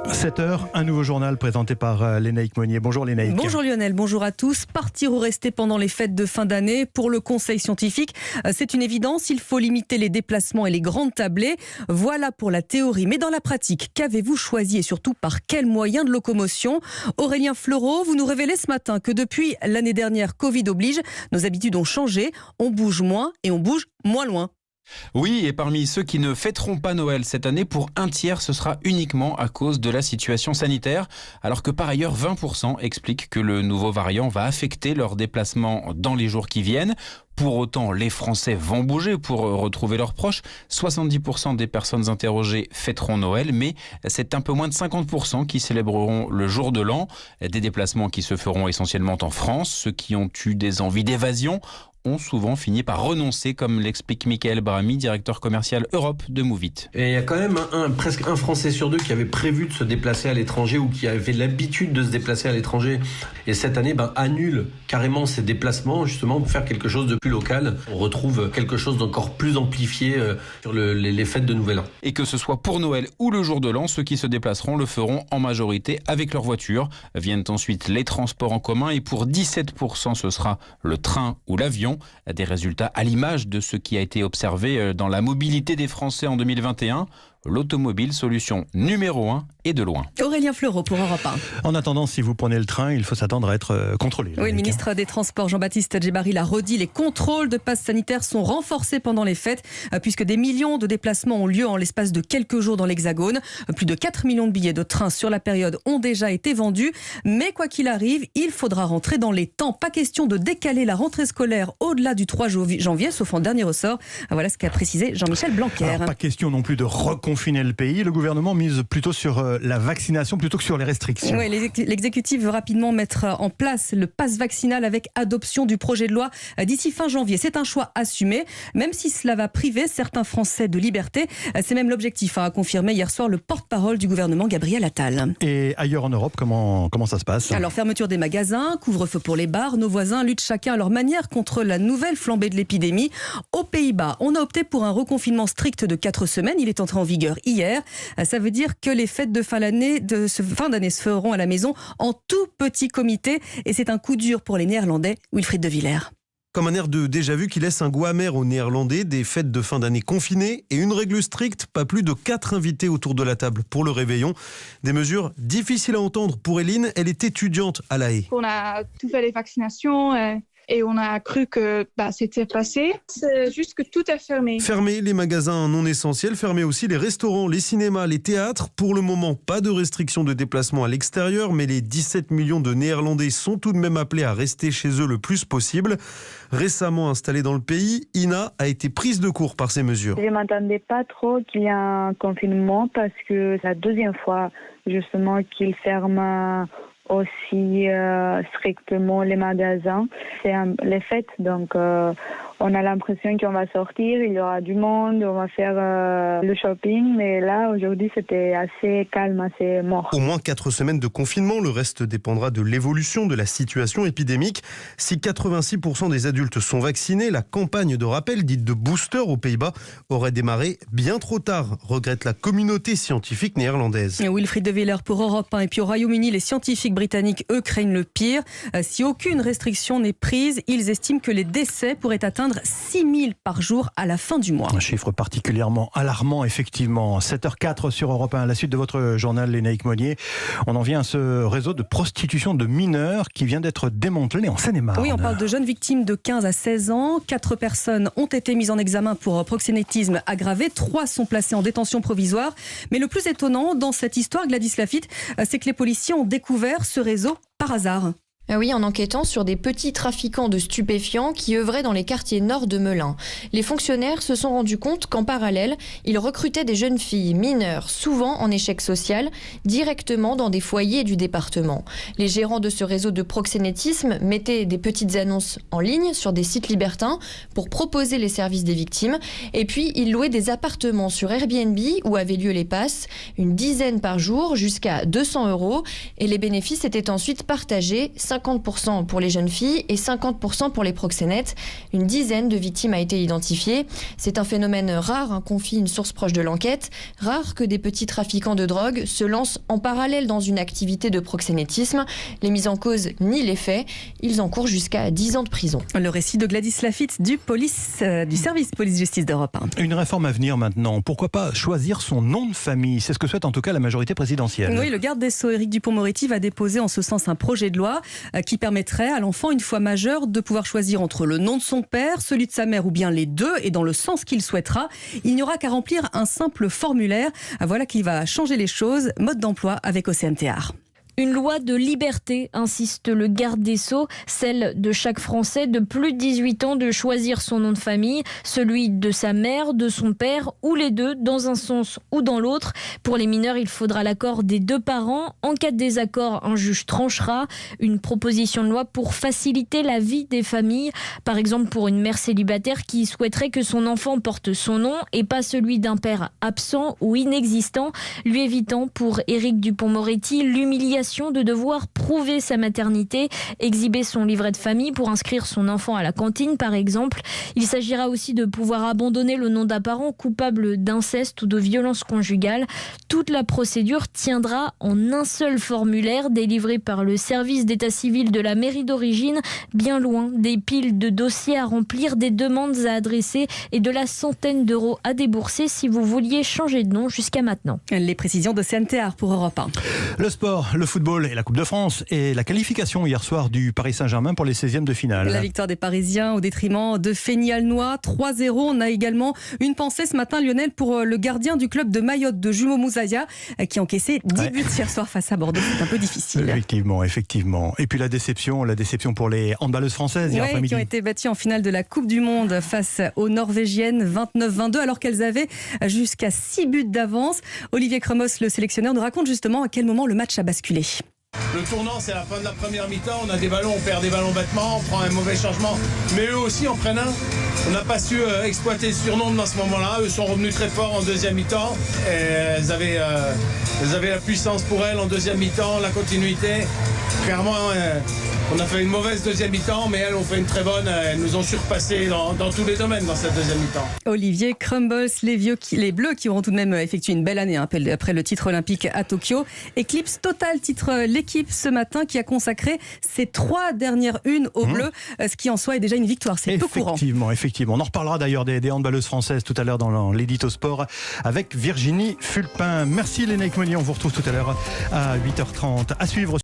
7h, un nouveau journal présenté par Lénaïque Monnier. Bonjour Lénaïque. Bonjour Lionel, bonjour à tous. Partir ou rester pendant les fêtes de fin d'année, pour le Conseil scientifique, c'est une évidence. Il faut limiter les déplacements et les grandes tablées. Voilà pour la théorie. Mais dans la pratique, qu'avez-vous choisi et surtout par quel moyen de locomotion? Aurélien Fleureau, vous nous révélez ce matin que depuis l'année dernière, Covid oblige, nos habitudes ont changé. On bouge moins et on bouge moins loin. Oui, et parmi ceux qui ne fêteront pas Noël cette année, pour un tiers, ce sera uniquement à cause de la situation sanitaire, alors que par ailleurs 20% expliquent que le nouveau variant va affecter leurs déplacements dans les jours qui viennent. Pour autant, les Français vont bouger pour retrouver leurs proches. 70% des personnes interrogées fêteront Noël, mais c'est un peu moins de 50% qui célébreront le jour de l'an. Des déplacements qui se feront essentiellement en France. Ceux qui ont eu des envies d'évasion ont souvent fini par renoncer, comme l'explique Michael Brami, directeur commercial Europe de Moovit. Et il y a quand même presque un Français sur deux qui avait prévu de se déplacer à l'étranger ou qui avait l'habitude de se déplacer à l'étranger. Et cette année, annule carrément ces déplacements justement pour faire quelque chose de plus local. On retrouve quelque chose d'encore plus amplifié sur les fêtes de Nouvel An. Et que ce soit pour Noël ou le jour de l'an, ceux qui se déplaceront le feront en majorité avec leur voiture. Viennent ensuite les transports en commun et pour 17%, ce sera le train ou l'avion. Des résultats à l'image de ce qui a été observé dans la mobilité des Français en 2021. L'automobile, solution numéro 1 et de loin. Aurélien Fleureau pour Europe 1. En attendant, si vous prenez le train, il faut s'attendre à être contrôlé. Oui, le ministre des Transports, Jean-Baptiste Djebbari, l'a redit, les contrôles de passes sanitaires sont renforcés pendant les fêtes, puisque des millions de déplacements ont lieu en l'espace de quelques jours dans l'Hexagone. Plus de 4 millions de billets de train sur la période ont déjà été vendus. Mais quoi qu'il arrive, il faudra rentrer dans les temps. Pas question de décaler la rentrée scolaire au-delà du 3 janvier, sauf en dernier ressort. Voilà ce qu'a précisé Jean-Michel Blanquer. Alors, pas question non plus de reconfiner le pays. Le gouvernement mise plutôt sur la vaccination plutôt que sur les restrictions. Oui, l'exécutif veut rapidement mettre en place le pass vaccinal avec adoption du projet de loi d'ici fin janvier. C'est un choix assumé, même si cela va priver certains Français de liberté. C'est même l'objectif, a confirmé hier soir le porte-parole du gouvernement, Gabriel Attal. Et ailleurs en Europe, comment ça se passe? Alors, fermeture des magasins, couvre-feu pour les bars. Nos voisins luttent chacun à leur manière contre la nouvelle flambée de l'épidémie. Aux Pays-Bas, on a opté pour un reconfinement strict de 4 semaines. Il est entré en vigueur hier. Ça veut dire que les fêtes de fin d'année se feront à la maison en tout petit comité. Et c'est un coup dur pour les Néerlandais. Wilfried de Villers. Comme un air de déjà-vu qui laisse un goût amer aux Néerlandais, des fêtes de fin d'année confinées et une règle stricte, pas plus de 4 invités autour de la table pour le réveillon. Des mesures difficiles à entendre pour Eline, elle est étudiante à La Haye. On a tout fait les vaccinations et on a cru que c'était passé. C'est juste que tout est fermé. Fermé les magasins non essentiels, fermé aussi les restaurants, les cinémas, les théâtres. Pour le moment, pas de restriction de déplacement à l'extérieur, mais les 17 millions de Néerlandais sont tout de même appelés à rester chez eux le plus possible. Récemment installée dans le pays, Ina a été prise de court par ces mesures. Je ne m'attendais pas trop qu'il y ait un confinement parce que c'est la deuxième fois justement qu'ils ferment aussi strictement les magasins. C'est les fêtes, donc on a l'impression qu'on va sortir, il y aura du monde, on va faire le shopping, mais là aujourd'hui c'était assez calme, assez mort. Au moins 4 semaines de confinement, le reste dépendra de l'évolution de la situation épidémique. Si 86% des adultes sont vaccinés, la campagne de rappel, dite de booster aux Pays-Bas, aurait démarré bien trop tard, regrette la communauté scientifique néerlandaise. Et Wilfried de Villers pour Europe 1. Et puis au Royaume-Uni, les scientifiques britanniques, eux, craignent le pire. Si aucune restriction n'est prise, ils estiment que les décès pourraient atteindre 6 000 par jour à la fin du mois. Un chiffre particulièrement alarmant, effectivement. 7h04 sur Europe 1. À la suite de votre journal, Lénaïque Monnier, on en vient à ce réseau de prostitution de mineurs qui vient d'être démantelé en Seine-et-Marne. Oui, on parle de jeunes victimes de 15 à 16 ans. 4 personnes ont été mises en examen pour proxénétisme aggravé. 3 sont placées en détention provisoire. Mais le plus étonnant dans cette histoire, Gladys Lafitte, c'est que les policiers ont découvert ce réseau par hasard. Oui, en enquêtant sur des petits trafiquants de stupéfiants qui œuvraient dans les quartiers nord de Melun. Les fonctionnaires se sont rendus compte qu'en parallèle, ils recrutaient des jeunes filles mineures, souvent en échec social, directement dans des foyers du département. Les gérants de ce réseau de proxénétisme mettaient des petites annonces en ligne sur des sites libertins pour proposer les services des victimes. Et puis, ils louaient des appartements sur Airbnb où avaient lieu les passes, une dizaine par jour jusqu'à 200 €. Et les bénéfices étaient ensuite partagés 50% pour les jeunes filles et 50% pour les proxénètes. Une dizaine de victimes a été identifiée. C'est un phénomène rare, confie une source proche de l'enquête. Rare que des petits trafiquants de drogue se lancent en parallèle dans une activité de proxénétisme. Les mis en cause nient les faits. Ils encourent jusqu'à 10 ans de prison. Le récit de Gladys Lafitte du service police-justice d'Europe 1. Une réforme à venir maintenant. Pourquoi pas choisir son nom de famille? C'est ce que souhaite en tout cas la majorité présidentielle. Oui, le garde des Sceaux, Éric Dupond-Moretti, va déposer en ce sens un projet de loi qui permettrait à l'enfant, une fois majeur, de pouvoir choisir entre le nom de son père, celui de sa mère ou bien les deux, et dans le sens qu'il souhaitera. Il n'y aura qu'à remplir un simple formulaire. Voilà qui va changer les choses. Mode d'emploi avec Océane Théard. Une loi de liberté, insiste le garde des Sceaux, celle de chaque Français de plus de 18 ans de choisir son nom de famille, celui de sa mère, de son père ou les deux, dans un sens ou dans l'autre. Pour les mineurs, il faudra l'accord des deux parents. En cas de désaccord, un juge tranchera. Une proposition de loi pour faciliter la vie des familles. Par exemple, pour une mère célibataire qui souhaiterait que son enfant porte son nom et pas celui d'un père absent ou inexistant, lui évitant pour Éric Dupond-Moretti l'humiliation de devoir prouver sa maternité, exhiber son livret de famille pour inscrire son enfant à la cantine par exemple. Il s'agira aussi de pouvoir abandonner le nom d'un parent coupable d'inceste ou de violence conjugale. Toute la procédure tiendra en un seul formulaire délivré par le service d'état civil de la mairie d'origine, bien loin des piles de dossiers à remplir, des demandes à adresser et de la centaine d'euros à débourser si vous vouliez changer de nom jusqu'à maintenant. Les précisions d'Océane Théard pour Europe 1. Le sport, le football et la Coupe de France et la qualification hier soir du Paris Saint-Germain pour les 16e de finale. La victoire des Parisiens au détriment de Fény-Alnois, 3-0. On a également une pensée ce matin, Lionel, pour le gardien du club de Mayotte, de Jumo Moussaïa, qui a encaissé 10 buts hier soir face à Bordeaux. C'est un peu difficile. Effectivement. Et puis la déception pour les handballeuses françaises hier après-midi. Qui ont été battues en finale de la Coupe du Monde face aux Norvégiennes, 29-22, alors qu'elles avaient jusqu'à 6 buts d'avance. Olivier Cremos, le sélectionneur, nous raconte justement à quel moment le match a basculé. Le tournant, c'est la fin de la première mi-temps. On a des ballons, on perd des ballons bêtement, on prend un mauvais changement. Mais eux aussi en prennent un. On n'a pas su exploiter le surnombre dans ce moment-là. Eux sont revenus très forts en deuxième mi-temps. Et elles avaient la puissance pour elles en deuxième mi-temps, la continuité. Clairement, on a fait une mauvaise deuxième mi-temps, mais elles ont fait une très bonne. Elles nous ont surpassé dans tous les domaines dans cette deuxième mi-temps. Olivier Crumbles, les Bleus qui auront tout de même effectué une belle année après le titre olympique à Tokyo. Éclipse totale, titre l'équipe ce matin qui a consacré ses 3 dernières unes aux Bleus, ce qui en soi est déjà une victoire. C'est peu courant. Effectivement. On en reparlera d'ailleurs des handballeuses françaises tout à l'heure dans l'édito sport avec Virginie Fulpin. Merci Lénaïque Monnier, on vous retrouve tout à l'heure à 8h30. À suivre.